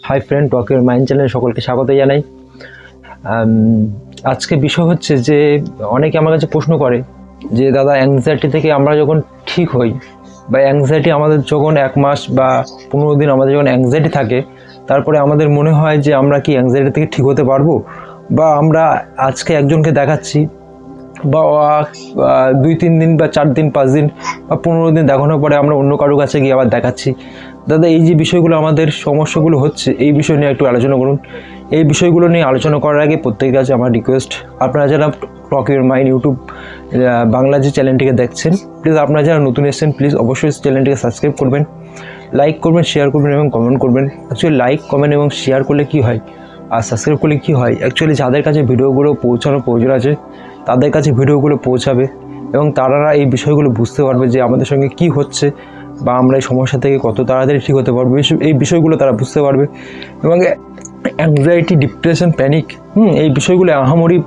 Hi friend, talk your mind চ্যানেলে সকলকে স্বাগত জানাই। আজকে বিষয় হচ্ছে যে অনেকে আমার কাছে প্রশ্ন করে যে দাদা, অ্যাংজাইটি থেকে আমরা যখন ঠিক হই বা অ্যাংজাইটি আমাদের যখন 1 মাস বা 15 দিন আমাদের যখন অ্যাংজাইটি থাকে, তারপরে আমাদের মনে হয় যে আমরা কি অ্যাংজাইটি থেকে ঠিক হতে পারবো, বা আমরা আজকে একজনকে দেখাচ্ছি বা 2-3 দিন বা 4 দিন 5 দিন বা 15 দিন দেখানোর পরে আমরা অন্য কারো কাছে গিয়ে আবার দেখাচ্ছি। দাদা, এই যে বিষয়গুলো আমাদের সমস্যাগুলো হচ্ছে, এই বিষয় নিয়ে একটু আলোচনা করুন। এই বিষয়গুলো নিয়ে আলোচনা করার আগে প্রত্যেকের কাছে আমার রিকোয়েস্ট, আপনারা যারা টক ইউর মাইন্ড ইউটিউব বাংলা যে চ্যানেলটিকে দেখছেন, প্লিজ আপনারা যারা নতুন এসেছেন প্লিজ অবশ্যই চ্যানেলটিকে সাবস্ক্রাইব করবেন, লাইক করবেন, শেয়ার করবেন এবং কমেন্ট করবেন। অ্যাকচুয়ালি লাইক, কমেন্ট এবং শেয়ার করলে কী হয় আর সাবস্ক্রাইব করলে কী হয়, অ্যাকচুয়ালি যাদের কাছে ভিডিওগুলো পৌঁছানোর প্রয়োজন আছে তাদের কাছে ভিডিওগুলো পৌঁছাবে এবং তারা এই বিষয়গুলো বুঝতে পারবে যে আমাদের সঙ্গে কী হচ্ছে বা আমরা এই সমস্যা থেকে কত তাড়াতাড়ি ঠিক হতে পারবো। এই বিষয়গুলো তারা বুঝতে পারবে এবং অ্যাংজাইটি, ডিপ্রেশন, প্যানিক, এই বিষয়গুলো আহামরি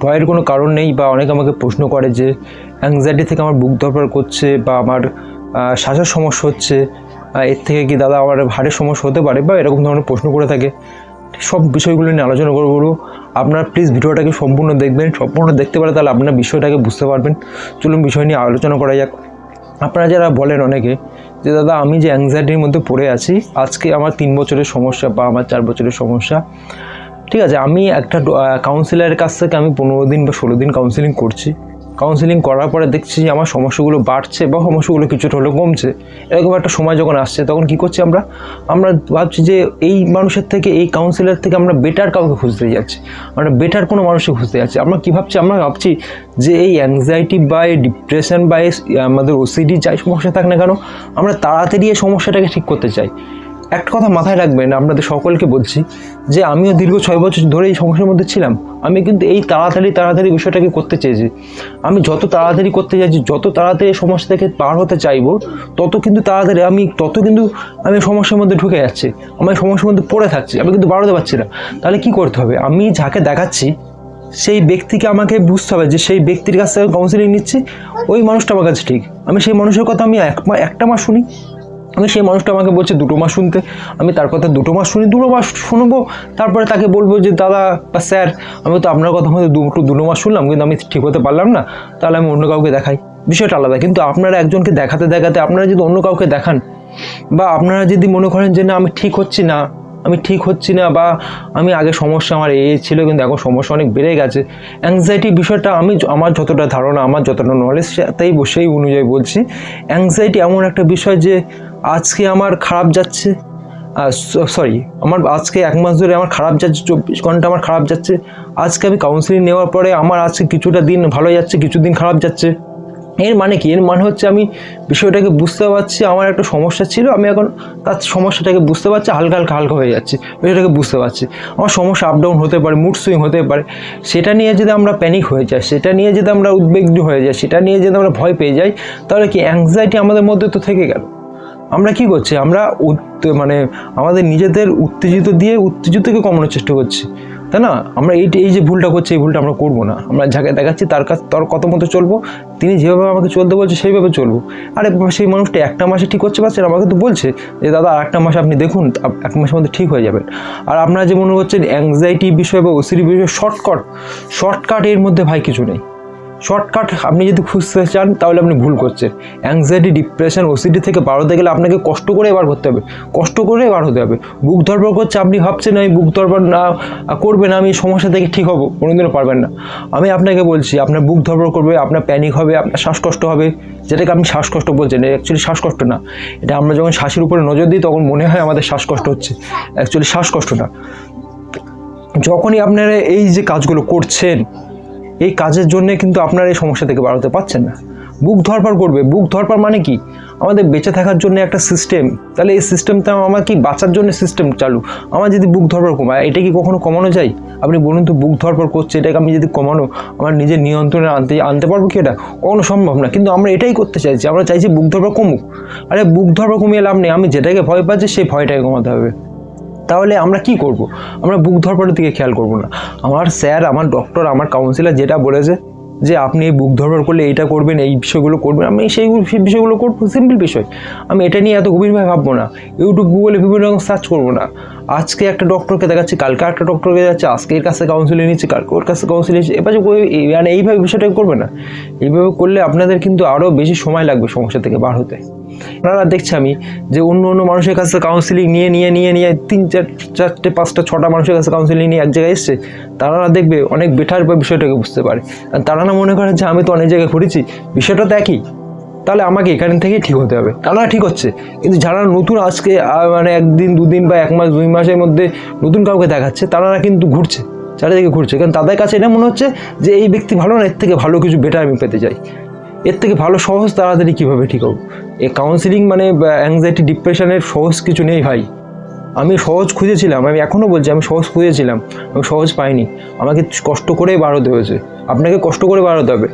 ভয়ের কোনো কারণ নেই। বা অনেকে আমাকে প্রশ্ন করে যে অ্যাংজাইটি থেকে আমার বুক ধরপড় করছে বা আমার শ্বাসের সমস্যা হচ্ছে, এর থেকে কি দাদা আমার হাড়ের সমস্যা হতে পারে, বা এরকম ধরনের প্রশ্ন করে থাকে। সব বিষয়গুলো নিয়ে আলোচনা করবো। আপনারা প্লিজ ভিডিওটাকে সম্পূর্ণ দেখবেন, সম্পূর্ণ দেখতে পারে তাহলে আপনারা বিষয়টাকে বুঝতে পারবেন। চলুন বিষয় নিয়ে আলোচনা করা যাক। আপনারা যারা বলেন অনেকে যে দাদা, আমি যে অ্যাংজাইটির মধ্যে পড়ে আছি, আজকে আমার 3 বছরের সমস্যা বা আমার 4 বছরের সমস্যা, ঠিক আছে, আমি একটা কাউন্সিলারের কাছ থেকে আমি 15 দিন বা 16 দিন কাউন্সিলিং করছি। কাউন্সিলিং করার পরে দেখছি যে আমার সমস্যাগুলো বাড়ছে বা সমস্যাগুলো কিছুটা হলেও কমছে। এরকম একটা সময় যখন আসছে তখন কী করছি আমরা ভাবছি যে এই মানুষের থেকে, এই কাউন্সিলার থেকে আমরা বেটার কাউকে খুঁজতে যাচ্ছি, আমরা বেটার কোনো মানুষকে খুঁজতে যাচ্ছি। আমরা কী ভাবছি, আমরা ভাবছি যে এই অ্যাংজাইটি বা এই ডিপ্রেশন বা আমাদের ওসিডি যাই সমস্যা থাক না কেন, আমরা তাড়াতাড়ি এই সমস্যাটাকে ঠিক করতে চাই। একটা কথা মাথায় রাখবেন, আপনাদের সকলকে বলছি যে আমিও দীর্ঘ 6 বছর ধরে এই সমস্যার মধ্যে ছিলাম। আমি কিন্তু এই তাড়াতাড়ি বিষয়টাকে করতে চেয়েছি। আমি যত তাড়াতাড়ি করতে চাইছি, যত তাড়াতাড়ি এই সমস্যা থেকে পার হতে চাইবো, তত কিন্তু আমি সমস্যার মধ্যে ঢুকে যাচ্ছি, আমি সমস্যার মধ্যে পড়ে থাকছি, আমি কিন্তু বাড়াতে পারছি না। তাহলে কি করতে হবে? আমি যাকে দেখাচ্ছি সেই ব্যক্তিকে আমাকে বুঝতে হবে যে সেই ব্যক্তির কাছ থেকে কাউন্সিলিং নিচ্ছি, ওই মানুষটা আমার কাছে ঠিক। আমি সেই মানুষের কথা আমি 1 মাস শুনি, আমি সেই মানুষটা আমাকে বলছে 2 মাস শুনতে, আমি তার কথা 2 মাস শুনি, 2 মাস শুনবো, তারপরে তাকে বলবো যে দাদা বা স্যার, আমি তো আপনার কথা মধ্যে 2 মাস শুনলাম কিন্তু আমি ঠিক হতে পারলাম না, তাহলে আমি অন্য কাউকে দেখাই। বিষয়টা আলাদা। কিন্তু আপনারা একজনকে দেখাতে দেখাতে আপনারা যদি অন্য কাউকে দেখান, বা আপনারা যদি মনে করেন যে না আমি ঠিক হচ্ছি না বা আমি আগে সমস্যা আমার এই ছিল কিন্তু এখন সমস্যা অনেক বেড়ে গেছে। অ্যাংজাইটি বিষয়টা আমার যতটা ধারণা, আমার যতটা নলেজ, সেই অনুযায়ী বলছি। অ্যাংজাইটি এমন একটা বিষয় যে আজকে আমার খারাপ যাচ্ছে, আজকে 1 মাস ধরে আমার খারাপ যাচ্ছে, 24 ঘন্টা আমার খারাপ যাচ্ছে। আজকে আমি কাউন্সিলিং নেওয়ার পরে আমার আজকে কিছুটা দিন ভালো যাচ্ছে, কিছু দিন খারাপ যাচ্ছে। এর মানে কি? এর মানে হচ্ছে আমি বিষয়টাকে বুঝতে পারছি, আমার একটা সমস্যা ছিল, আমি এখন তার সমস্যাটাকে বুঝতে পারছি, হালকা হয়ে যাচ্ছে, বিষয়টাকে বুঝতে পারছি। আমার সমস্যা আপ ডাউন হতে পারে, মুড সুইং হতে পারে। সেটা নিয়ে যদি আমরা প্যানিক হয়ে যাই, সেটা নিয়ে যদি আমরা উদ্বিগ্ন হয়ে যাই, সেটা নিয়ে যদি আমরা ভয় পেয়ে যাই, তাহলে কি অ্যাংজাইটি আমাদের মধ্যে তো থেকে গেল। আমরা কি করছি? আমরা আমাদের নিজেদের উত্তেজিতকে কমানোর চেষ্টা করছি, তাই না? আমরা এই যে ভুলটা করছি, এই ভুলটা আমরা করবো না। আমরা যাকে দেখাচ্ছি তার কত মতো চলবো, তিনি যেভাবে আমাকে চলতে বলছে সেইভাবে চলবো। আরে সেই মানুষটা 1 মাসে ঠিক হচ্ছে পারছেন, আমাকে তো বলছে যে দাদা 1 মাস আপনি দেখুন, 1 মাসের মধ্যে ঠিক হয়ে যাবেন। আর আপনারা যে মনে করছেন অ্যাংজাইটি বিষয় বা ওসিডি বিষয় শর্টকাট, এর মধ্যে ভাই কিছু নেই। শর্টকাট আপনি যদি খুঁজতে চান তাহলে আপনি ভুল করছেন। অ্যাংজাইটি, ডিপ্রেশন, ওসিডি থেকে বার হতে গেলে আপনাকে কষ্ট করে বার হতে হবে। বুক ধরপড় করছে, আপনি ভাবছেন আমি বুক ধরপড় না করবে না, আমি সমস্যা থেকে ঠিক হব, কোনোদিনও পারবেন না। আমি আপনাকে বলছি, আপনার বুক ধরপড় করবে, আপনার প্যানিক হবে, আপনার শ্বাসকষ্ট হবে, যেটাকে আপনি শ্বাসকষ্ট বলছেন, অ্যাকচুয়ালি শ্বাসকষ্ট না। এটা আমরা যখন শ্বাসের উপরে নজর দিই তখন মনে হয় আমাদের শ্বাসকষ্ট হচ্ছে, অ্যাকচুয়ালি শ্বাসকষ্ট না। যখনই আপনারা এই যে কাজগুলো করছেন, এই কাজের জন্য কিন্তু আপনারা এই সমস্যা থেকে বার হতে পারছেন না। বুক ধরপড় করবে। বুক ধরপড় মানে কি? আমাদের বেঁচে থাকার জন্য একটা সিস্টেম। তাহলে এই সিস্টেমটা আমার কি বাঁচার জন্য সিস্টেম চালু। আমার যদি বুক ধরপড় কমায়, এটা কি কখনো কমানো যায়? আপনি বলুন তো, বুক ধরপড় করছে, এটাকে আমি যদি কমানো, আমার নিজের নিয়ন্ত্রণে আনতে পারবো কি? এটা কখনো সম্ভব না। কিন্তু আমরা এটাই করতে চাইছি, আমরা চাইছি বুক ধরপড় কমুক। আরে বুক ধরপড় কমিয়ে লাভ নেই, আমি যেটাকে ভয় পাচ্ছি সেই ভয়টাকে কমাতে হবে। তাহলে আমরা কি করব? আমরা বুক ধরপড়ের দিকে খেয়াল করব না। আমার স্যার, আমার ডক্টর, আমার কাউন্সিলার যেটা বলেছে যে আপনি এই বুক ধরবার করলে এইটা করবেন, এই বিষয়গুলো করবেন, আমি সেই বিষয়গুলো করবো, সিম্পল বিষয়। আমি এটা নিয়ে এত গভীরভাবে ভাববো না, ইউটিউব গুগলে বিভিন্ন রকম সার্চ করবো না। আজকে একটা ডক্টরকে দেখাচ্ছি, কালকে একটা ডক্টরকে যাচ্ছে, আজকে এর কাছে কাউন্সিলিং নিচ্ছি, কালকে ওর কাছে কাউন্সিলিং নিচ্ছি। এবার মানে এইভাবে বিষয়টা করবে না। এইভাবে করলে আপনাদের কিন্তু আরও বেশি সময় লাগবে সমস্যা থেকে বার হতে। আপনারা দেখছি আমি যে অন্য মানুষের কাছে কাউন্সিলিং নিয়ে 3, 4, 5, 6টা মানুষের কাছে কাউন্সিলিং নিয়ে এক জায়গায় এসছে, তারা দেখবে অনেক বেটার বিষয়টাকে বুঝতে পারে। আর তারা না মনে করে যে আমি তো অনেক জায়গায় ঘুরেছি, বিষয়টা তো একই, তাহলে আমাকে এখান থেকেই ঠিক হতে হবে। তারা ঠিক হচ্ছে, কিন্তু যারা নতুন আজকে মানে 1 দিন 2 দিন বা 1 মাস 2 মাসের মধ্যে নতুন কাউকে দেখাচ্ছে, তারা কিন্তু ঘুরছে, চারিদিকে ঘুরছে, কারণ তাদের কাছে এটা মনে হচ্ছে যে এই ব্যক্তি ভালো না, এর থেকে ভালো কিছু বেটার আমি পেতে চাই, এর থেকে ভালো সহজ তাড়াতাড়ি কীভাবে ঠিক হবো। এই কাউন্সিলিং মানে অ্যাংজাইটি ডিপ্রেশনের সহজ কিছু নেই ভাই। আমি সহজ খুঁজেছিলাম, আমি এখনও বলছি আমি সহজ খুঁজেছিলাম, আমি সহজ পাইনি, আমাকে কষ্ট করেই বার হতে হয়েছে। আপনাকে কষ্ট করে বার হতে হবে।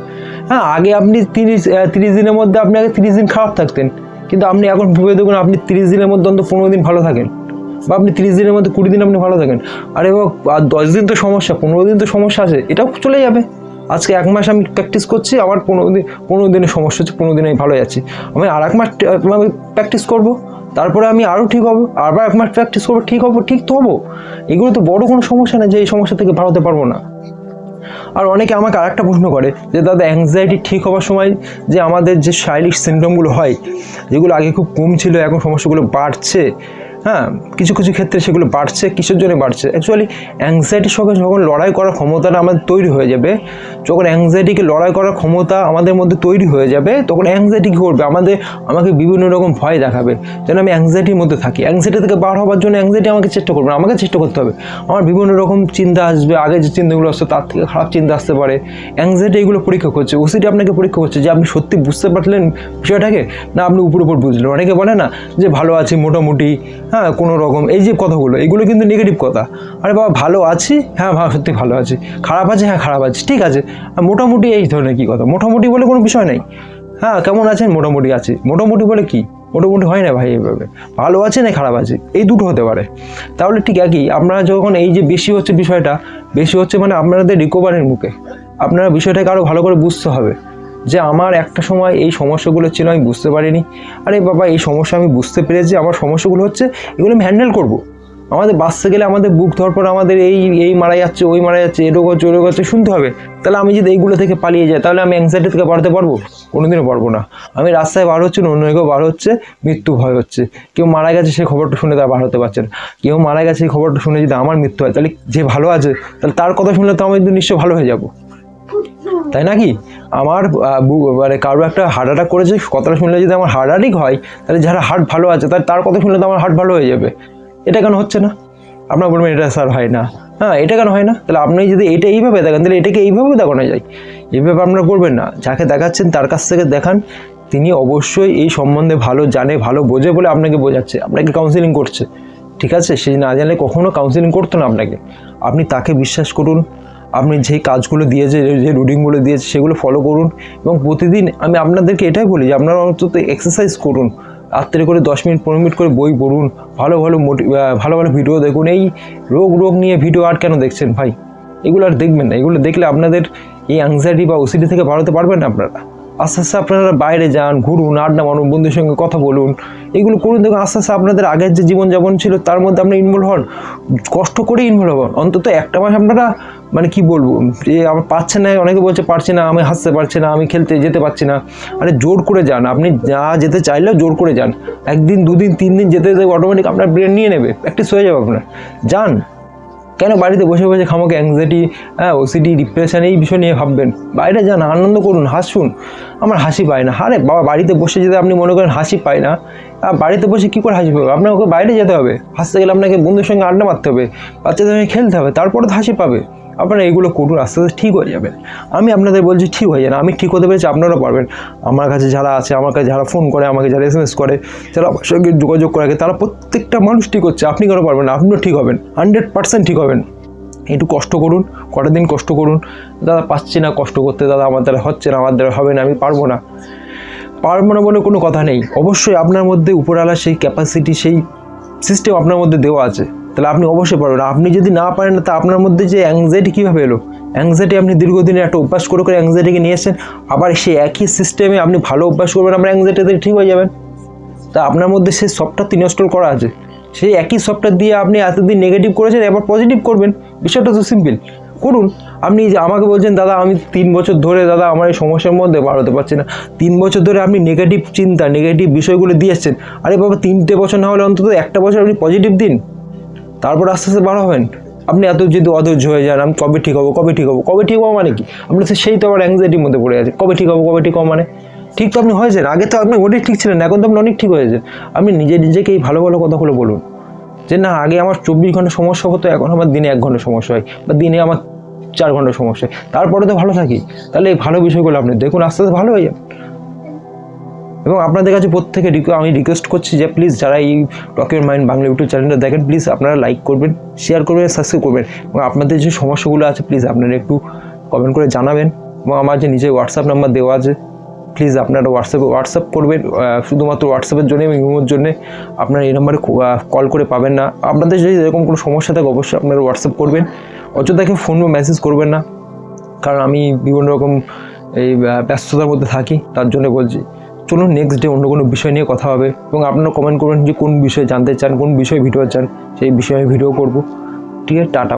হ্যাঁ, আগে আপনি 30 দিনের মধ্যে আপনি আগে 30 দিন খারাপ থাকতেন, কিন্তু আপনি এখন ভেবে দেখুন আপনি 30 দিনের মধ্যে অন্তত 15 দিন ভালো থাকেন, বা আপনি 30 দিনের মধ্যে 20 দিন আপনি ভালো থাকেন। আরে বাবা, আর 10 দিন তো সমস্যা, 15 দিন তো সমস্যা আছে, এটাও চলে যাবে। আজকে 1 মাস আমি প্র্যাকটিস করছি, আমার 15 দিনের সমস্যা হচ্ছে, 15 দিনে আমি ভালো যাচ্ছি, আমি আর 1 মাস প্র্যাকটিস করবো, তারপরে আমি আরও ঠিক হবো, আবার 1 মাস প্র্যাকটিস করবো, ঠিক হবো, ঠিক তো হবো। এগুলো তো বড় কোনো সমস্যা না যে এই সমস্যা থেকে ভালো হতে পারবো না। আর অনেকে আমাকে আরেকটা প্রশ্ন করে যে দাদা, অ্যাংজাইটি ঠিক হওয়ার সময় যে আমাদের যে শারীরিক সিমটমগুলো হয়, যেগুলো আগে খুব কম ছিল, এখন সমস্যাগুলো বাড়ছে, হ্যাঁ কিছু কিছু ক্ষেত্রে সেগুলো বাড়ছে, কিসের জন্য বাড়ছে? অ্যাকচুয়ালি অ্যাংজাইটির সঙ্গে যখন লড়াই করার ক্ষমতাটা আমাদের তৈরি হয়ে যাবে, যখন অ্যাংজাইটিকে লড়াই করার ক্ষমতা আমাদের মধ্যে তৈরি হয়ে যাবে, তখন অ্যাংজাইটি কী করবে? আমাকে বিভিন্ন রকম ভয় দেখাবে যেন আমি অ্যাংজাইটির মধ্যে থাকি। অ্যাংজাইটি থেকে বার হওয়ার জন্য অ্যাংজাইটি আমাকে চেষ্টা করবে না, আমাকে চেষ্টা করতে হবে। আমার বিভিন্ন রকম চিন্তা আসবে, আগে যে চিন্তাগুলো আসছে তার থেকে খারাপ চিন্তা আসতে পারে। অ্যাংজাইটি এগুলো পরীক্ষা করছে, ওসিডি আপনাকে পরীক্ষা করছে যে আপনি সত্যি বুঝতে পারলেন বিষয়টাকে, না আপনি উপর বুঝলেন। অনেকে বলে না যে ভালো আছি মোটামুটি, হ্যাঁ কোনো রকম, এই যে কথাগুলো, এগুলো কিন্তু নেগেটিভ কথা। আরে বাবা, ভালো আছি, হ্যাঁ সত্যি ভালো আছি, খারাপ আছে, হ্যাঁ খারাপ আছি, ঠিক আছে, মোটামুটি এই ধরনের কী কথা? মোটামুটি বলে কোনো বিষয় নেই। হ্যাঁ কেমন আছেন? মোটামুটি আছি। মোটামুটি বলে কি? মোটামুটি হয় না ভাই এইভাবে। ভালো আছে না খারাপ আছে, এই দুটো হতে পারে। তাহলে ঠিক একই, আপনারা যখন এই যে বেশি হচ্ছে বিষয়টা, বেশি হচ্ছে মানে আপনাদের রিকভারির মুখে, আপনারা বিষয়টাকে আরও ভালো করে বুঝতে হবে যে আমার একটা সময় এই সমস্যাগুলো ছিল, আমি বুঝতে পারিনি। আরে বাবা, এই সমস্যা আমি বুঝতে পেরেছি, আমার সমস্যাগুলো হচ্ছে, এগুলো আমি হ্যান্ডেল করবো। আমাদের বাঁচতে গেলে আমাদের বুক ধরার পর আমাদের এই মারা যাচ্ছে, ওই মারা যাচ্ছে, এ রোগ হচ্ছে, ওই রোগ হচ্ছে, শুনতে হবে। তাহলে আমি যদি এইগুলো থেকে পালিয়ে যাই, তাহলে আমি অ্যাংজাইটি থেকে বাড়তে পারবো? কোনোদিনও পারবো না। আমি রাস্তায় বার হচ্ছে, অন্য কেউ বার হচ্ছে, মৃত্যু ভয় হচ্ছে। কেউ মারা গেছে, সেই খবরটা শুনে তারা বার হতে পারছে না। কেউ মারা গেছে, সেই খবরটা শুনে যদি আমার মৃত্যু হয়, তাহলে যে ভালো আছে, তাহলে তার কথা শুনলে তো আমি কিন্তু নিশ্চয় ভালো হয়ে যাবো, তাই নাকি? আমার মানে কারো একটা হার্ট অ্যাটাক করেছে, কথাটা শুনলে যদি আমার হার্ট অ্যাটাক হয়, তাহলে যারা হার্ট ভালো আছে তাহলে তার কথা শুনলে তো আমার হার্ট ভালো হয়ে যাবে। এটা কেন হচ্ছে না? আপনারা বলবেন এটা স্যার হয় না। হ্যাঁ, এটা কেন হয় না? তাহলে আপনি যদি এটা এইভাবে দেখেন, তাহলে এটাকে এইভাবেও দেখানো যায়। এইভাবে আপনারা করবেন না, যাকে দেখাচ্ছেন তার কাছ থেকে দেখান, তিনি অবশ্যই এই সম্বন্ধে ভালো জানে, ভালো বোঝে বলে আপনাকে বোঝাচ্ছে, আপনাকে কাউন্সিলিং করছে, ঠিক আছে? সে না জানলে কখনো কাউন্সিলিং করতো না আপনাকে। আপনি তাকে বিশ্বাস করুন, আপনি যেই কাজগুলো দিয়েছে, যে রুটিনগুলো দিয়েছে, সেগুলো ফলো করুন। এবং প্রতিদিন আমি আপনাদেরকে এটাই বলি যে আপনারা অন্তত এক্সারসাইজ করুন, রাত্রে করে 10 মিনিট 15 মিনিট করে বই পড়ুন, ভালো ভালো ভিডিও দেখুন। এই রোগ নিয়ে ভিডিও আর কেন দেখছেন ভাই? এগুলো আর দেখবেন না। এগুলো দেখলে আপনাদের এই অ্যাংজাইটি বা ওসিডি থেকে বাড়াতে পারবেন না আপনারা। আস্তে আস্তে আপনারা বাইরে যান, ঘুরুন, আড্ডা মারুন, বন্ধুদের সঙ্গে কথা বলুন, এগুলো করুন। দেখুন আস্তে আস্তে আপনাদের আগের যে জীবনযাপন ছিল তার মধ্যে আপনি ইনভলভ হন, কষ্ট করে ইনভলভ হন। অন্তত একটা মাস আপনারা মানে কি বলবো, যে আমার পাচ্ছে না, অনেকে বলছে পারছি না, আমি হাসতে পারছি না, আমি খেলতে যেতে পারছি না। আরে জোর করে যান, আপনি যা যেতে চাইলেও জোর করে যান। 1 দিন 2 দিন 3 দিন যেতে যেতে অটোমেটিক আপনার ব্রেন নিয়ে নেবে, প্র্যাকটিস হয়ে যাবে আপনার। যান, কেন বাড়িতে বসে বসে খামাকে অ্যাংজাইটি, ওসিডি, ডিপ্রেশন এই বিষয় নিয়ে ভাববেন? বাইরে যান, আনন্দ করুন, হাসুন। আমার হাসি পায় না। আরে বাবা, বাড়িতে বসে যদি আপনি মনে করেন হাসি পায় না, বাড়িতে বসে কী করে হাসি পাবে? আপনাকে বাইরে যেতে হবে, হাসতে গেলে আপনাকে বন্ধুর সঙ্গে আড্ডা মারতে হবে, বাচ্চাদের সঙ্গে খেলতে হবে, তারপরে তো হাসি পাবে। আপনারা এগুলো করুন, আস্তে আস্তে ঠিক হয়ে যাবে। আমি আপনাদের বলছি ঠিক হয়ে যাবে। আমি ঠিক হতে পেরেছি, আপনারাও পারবেন। আমার কাছে যারা আছে, আমার কাছে যারা ফোন করে, আমাকে যারা SMS করে, যারা আমার সঙ্গে যোগাযোগ করে, তারা প্রত্যেকটা মানুষ ঠিক হচ্ছে। আপনি কেন পারবেন না? আপনিও ঠিক হবেন, 100% ঠিক হবেন। একটু কষ্ট করুন, কটা দিন কষ্ট করুন। দাদা পাচ্ছি না কষ্ট করতে, দাদা আমার দ্বারা হচ্ছে না, আমার দ্বারা হবে না, আমি পারবো না বলে কোনো কথা নেই। অবশ্যই আপনার মধ্যে উপরওয়ালা সেই ক্যাপাসিটি, সেই সিস্টেম আপনার মধ্যে দেওয়া আছে, তাহলে আপনি অবশ্যই পারবেন। আপনি যদি না পারেন, তা আপনার মধ্যে যে অ্যাংজাইটি কীভাবে এলো, অ্যাংজাইটি আপনি দীর্ঘদিনের একটা অভ্যাস করে করে অ্যাংজাইটিকে নিয়ে এসেছেন, আবার সেই একই সিস্টেমে আপনি ভালো অভ্যাস করবেন, আপনার অ্যাংজাইটি থেকে ঠিক হয়ে যাবেন। তা আপনার মধ্যে সেই সফটওয়্যারটি ইনস্টল করা আছে, সেই একই সফটওয়্যার দিয়ে আপনি এতদিন নেগেটিভ করেছেন, এবার পজিটিভ করবেন। বিষয়টা তো সিম্পল, করুন। আপনি যে আমাকে বলছেন দাদা আমি 3 বছর ধরে দাদা আমার এই সমস্যার মধ্যে বার হতে পারছি না, 3 বছর ধরে আপনি নেগেটিভ চিন্তা নেগেটিভ বিষয়গুলো দিয়ে এসছেন। আরে বাবা 3টে বছর না হলে অন্তত একটা বছর আপনি পজিটিভ দিন, তারপর আস্তে আস্তে বার হবেন। আপনি এত যদি অধৈর্য হয়ে যান, আমি কবে ঠিক হবো কবে ঠিক হবো কবে ঠিক হবো মানে কি, আপনি তো সেই তো আবার অ্যাংজাইটির মধ্যে পড়ে আছেন, কবে ঠিক হবো কবে ঠিক হবো মানে। ঠিক তো আপনি হয়েছেন, আগে তো আপনি ওটাই ঠিক ছিলেন, এখন তো আপনি অনেক ঠিক হয়েছেন। আপনি নিজেকে এই ভালো ভালো কথাগুলো বলুন যে না আগে আমার 24 ঘন্টা সমস্যা হতো, এখন আমার দিনে 1 ঘন্টা সমস্যা হয়, বা দিনে আমার 4 ঘন্টা সমস্যা হয়, তারপরে তো ভালো থাকি। তাহলে এই ভালো বিষয়গুলো আপনি দেখুন, আস্তে আস্তে ভালো হয়ে যান। এবং আপনাদের কাছে প্রত্যেকে আমি রিকোয়েস্ট করছি যে প্লিজ যারা এই টক ইওর মাইন্ড বাংলা ইউটিউব চ্যানেলটা দেখেন, প্লিজ আপনারা লাইক করবেন, শেয়ার করবেন, সাবস্ক্রাইব করবেন, এবং আপনাদের যে সমস্যাগুলো আছে প্লিজ আপনারা একটু কমেন্ট করে জানাবেন। এবং আমার যে নিজের হোয়াটসঅ্যাপ নাম্বার দেওয়া আছে, প্লিজ আপনারা হোয়াটসঅ্যাপ করবেন, শুধুমাত্র হোয়াটসঅ্যাপের জন্য এবং ইমোর জন্য। আপনারা এই নাম্বারে কল করে পাবেন না। আপনাদের যদি এরকম কোনো সমস্যা থাকে অবশ্যই আপনারা হোয়াটসঅ্যাপ করবেন, অযথাকে ফোন বা মেসেজ করবেন না, কারণ আমি বিভিন্ন রকম এই ব্যস্ততার মধ্যে থাকি, তার জন্য বলছি। চলুন নেক্সট ডে অন্য কোনো বিষয় নিয়ে কথা হবে, এবং আপনারা কমেন্ট করবেন যে কোন বিষয়ে জানতে চান, কোন বিষয়ে ভিডিও চান, সেই বিষয়ে ভিডিও করব। ঠিক আছে, টাটা।